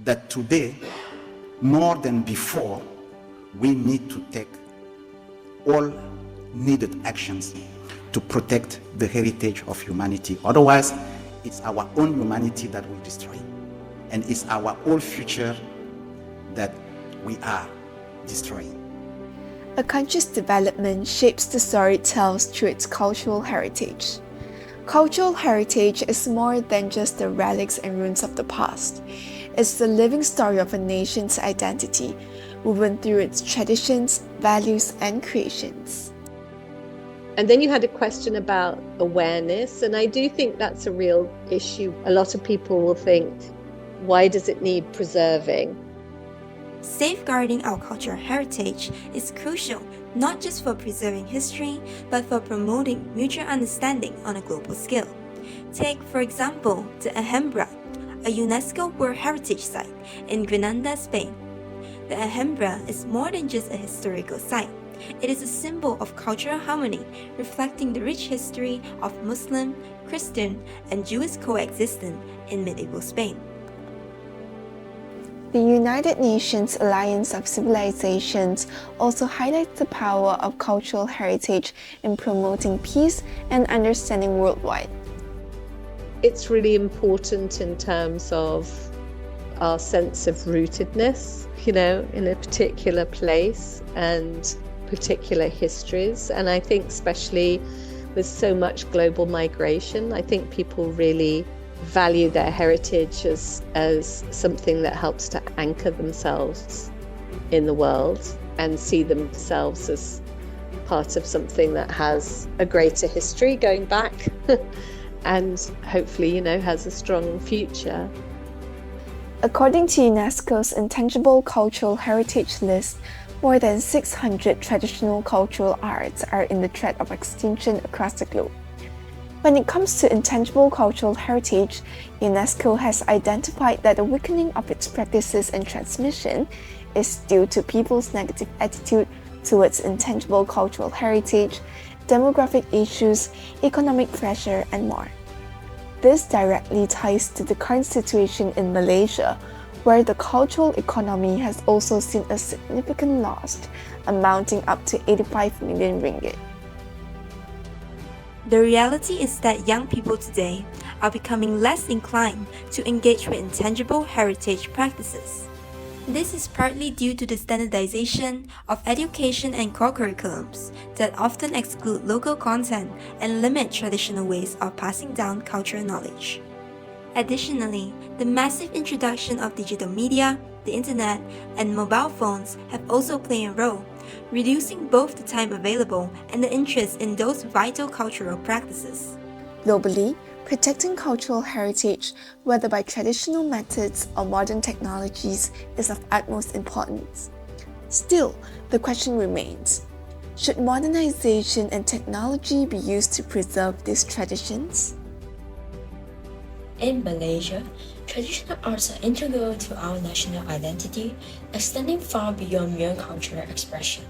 that today, more than before, we need to take all needed actions to protect the heritage of humanity. Otherwise, it's our own humanity that we destroy, and it's our own future that we are destroying. A country's development shapes the story it tells through its cultural heritage. Cultural heritage is more than just the relics and ruins of the past. It's the living story of a nation's identity, woven through its traditions, values, and creations. And then you had a question about awareness, and I do think that's a real issue. A lot of people will think, why does it need preserving? Safeguarding our cultural heritage is crucial not just for preserving history, but for promoting mutual understanding on a global scale. Take, for example, the Alhambra, a UNESCO World Heritage Site in Granada, Spain. The Alhambra is more than just a historical site. It is a symbol of cultural harmony, reflecting the rich history of Muslim, Christian, and Jewish coexistence in medieval Spain. The United Nations Alliance of Civilizations also highlights the power of cultural heritage in promoting peace and understanding worldwide. It's really important in terms of our sense of rootedness, in a particular place and particular histories. And I think especially with so much global migration, I think people really value their heritage as something that helps to anchor themselves in the world and see themselves as part of something that has a greater history going back and hopefully, has a strong future. According to UNESCO's Intangible Cultural Heritage List, more than 600 traditional cultural arts are in the threat of extinction across the globe. When it comes to intangible cultural heritage, UNESCO has identified that the weakening of its practices and transmission is due to people's negative attitude towards intangible cultural heritage, demographic issues, economic pressure, and more. This directly ties to the current situation in Malaysia, where the cultural economy has also seen a significant loss, amounting up to 85 million ringgit. The reality is that young people today are becoming less inclined to engage with intangible heritage practices. This is partly due to the standardization of education and core curriculums that often exclude local content and limit traditional ways of passing down cultural knowledge. Additionally, the massive introduction of digital media, the internet, and mobile phones have also played a role, reducing both the time available and the interest in those vital cultural practices. Globally, protecting cultural heritage, whether by traditional methods or modern technologies, is of utmost importance. Still, the question remains, should modernization and technology be used to preserve these traditions? In Malaysia, traditional arts are integral to our national identity, extending far beyond mere cultural expression.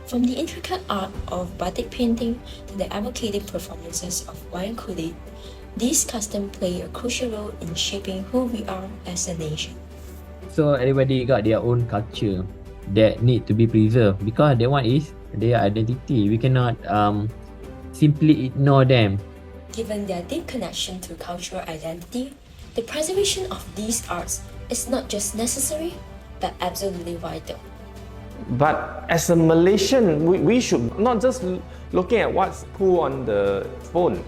From the intricate art of batik painting to the evocative performances of wayang kulit, these customs play a crucial role in shaping who we are as a nation. So everybody got their own culture that need to be preserved because that one is their identity. We cannot simply ignore them. Given their deep connection to cultural identity, the preservation of these arts is not just necessary, but absolutely vital. But as a Malaysian, we should not just looking at what's put on the phone,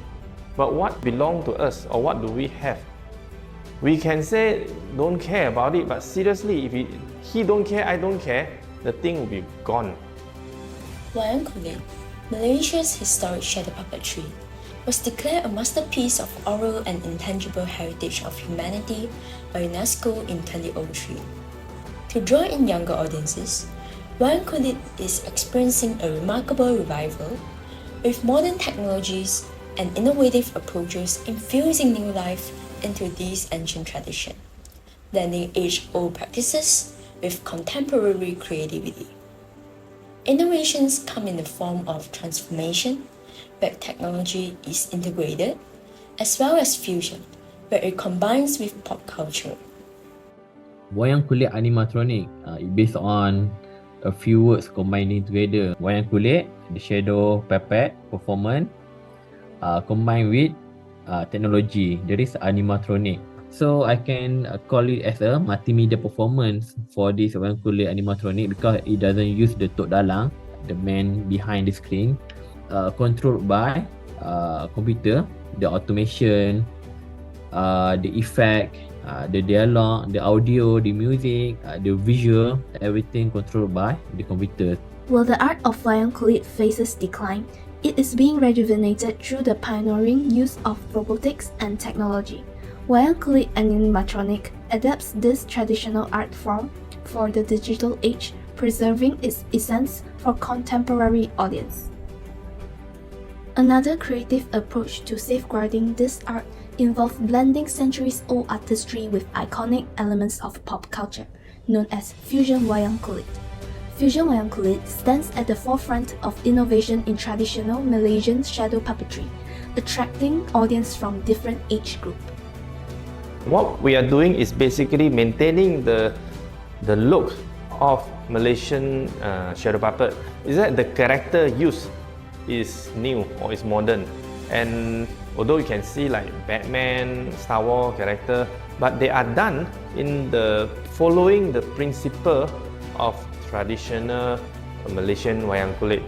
but what belongs to us or what do we have. We can say don't care about it, but seriously, if he don't care, I don't care, the thing will be gone. Wayang kulit, Malaysia's historic shadow puppetry, was declared a masterpiece of oral and intangible heritage of humanity by UNESCO in 2003. To draw in younger audiences, wayang kulit is experiencing a remarkable revival, with modern technologies and innovative approaches infusing new life into these ancient traditions, blending age-old practices with contemporary creativity. Innovations come in the form of transformation, where technology is integrated, as well as fusion, where it combines with pop culture. Wayang kulit animatronic, based on a few words combining together. Wayang kulit, the shadow puppet performance, combined with technology. There is animatronic. So I can call it as a multimedia performance for this wayang kulit animatronic because it doesn't use the tok dalang, the man behind the screen, controlled by computer, the automation, the effect, the dialogue, the audio, the music, the visual, everything controlled by the computer. While the art of wayang kulit faces decline, it is being rejuvenated through the pioneering use of robotics and technology. Wayang kulit animatronic adapts this traditional art form for the digital age, preserving its essence for contemporary audience. Another creative approach to safeguarding this art involves blending centuries-old artistry with iconic elements of pop culture, known as fusion wayang kulit. Fusion wayang kulit stands at the forefront of innovation in traditional Malaysian shadow puppetry, attracting audience from different age groups. What we are doing is basically maintaining the look of Malaysian shadow puppet. Is that the character used is new or is modern, and although you can see like Batman, Star Wars character, but they are done in the following the principle of traditional Malaysian wayang kulit.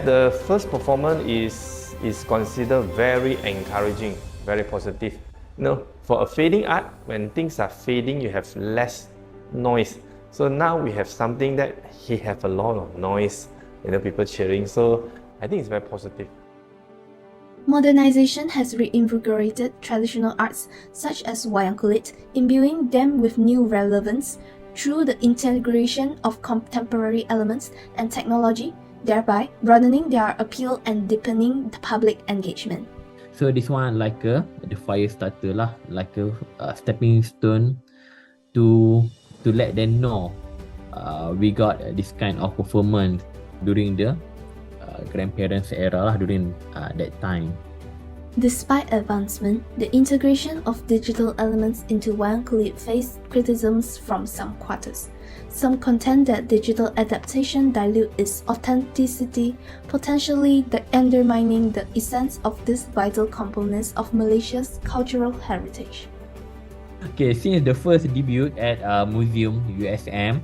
The first performance is considered very encouraging, very positive. You know, for a fading art, when things are fading, you have less noise. So now we have something that he have a lot of noise, people cheering. So I think it's very positive. Modernization has reinvigorated traditional arts such as wayang kulit, imbuing them with new relevance through the integration of contemporary elements and technology, thereby broadening their appeal and deepening the public engagement. So this one like the fire starter lah, like a stepping stone to let them know we got this kind of performance during the grandparents era lah, during that time. Despite advancement, the integration of digital elements into wayang kulit faced criticisms from some quarters. Some contend that digital adaptation dilute its authenticity, potentially undermining the essence of these vital components of Malaysia's cultural heritage. Okay, since the first debut at Museum USM,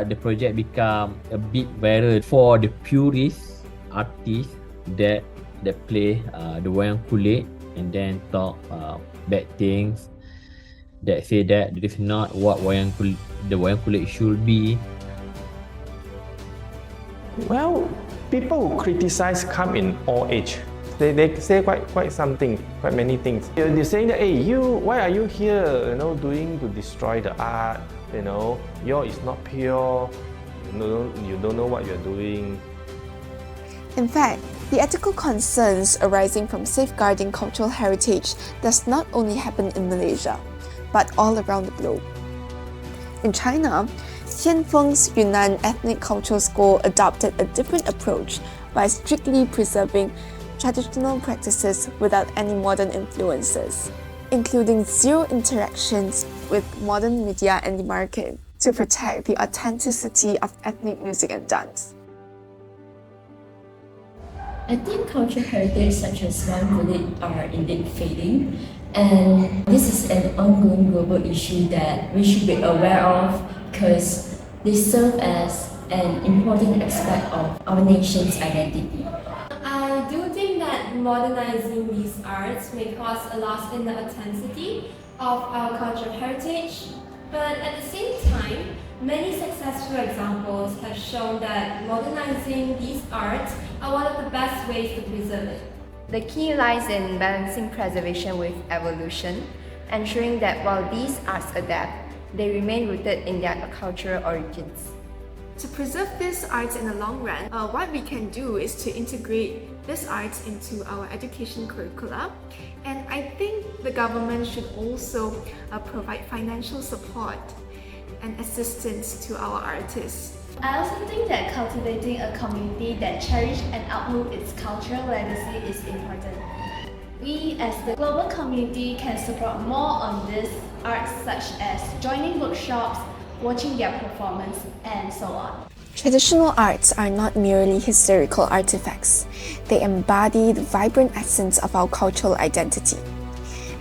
the project become a bit viral for the purist artists that play the wayang kulit and then talk bad things, that say that this is not what the wayang kulit should be. Well, people who criticize come in all age. They say quite something, quite many things. They're saying that, hey, why are you here? Doing to destroy the art. Yours is not pure. You don't know what you're doing. In fact, the ethical concerns arising from safeguarding cultural heritage does not only happen in Malaysia, but all around the globe. In China, Tianfeng's Yunnan Ethnic Cultural School adopted a different approach by strictly preserving traditional practices without any modern influences, including zero interactions with modern media and the market to protect the authenticity of ethnic music and dance. Ethnic cultural heritage such as wayang kulit are indeed fading, and this is an ongoing global issue that we should be aware of because they serve as an important aspect of our nation's identity. I do think that modernizing these arts may cause a loss in the authenticity of our cultural heritage, but at the same time, many successful examples have shown that modernizing these arts are one of the best ways to preserve it. The key lies in balancing preservation with evolution, ensuring that while these arts adapt, they remain rooted in their cultural origins. To preserve these arts in the long run, what we can do is to integrate these arts into our education curricula, and I think the government should also provide financial support and assistance to our artists. I also think that cultivating a community that cherishes and upholds its cultural legacy is important. We as the global community can support more on this arts, such as joining workshops, watching their performance, and so on. Traditional arts are not merely historical artifacts. They embody the vibrant essence of our cultural identity.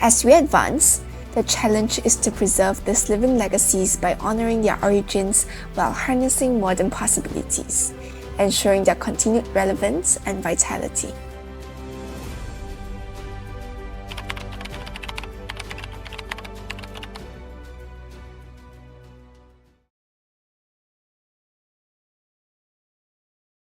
As we advance, the challenge is to preserve these living legacies by honoring their origins while harnessing modern possibilities, ensuring their continued relevance and vitality.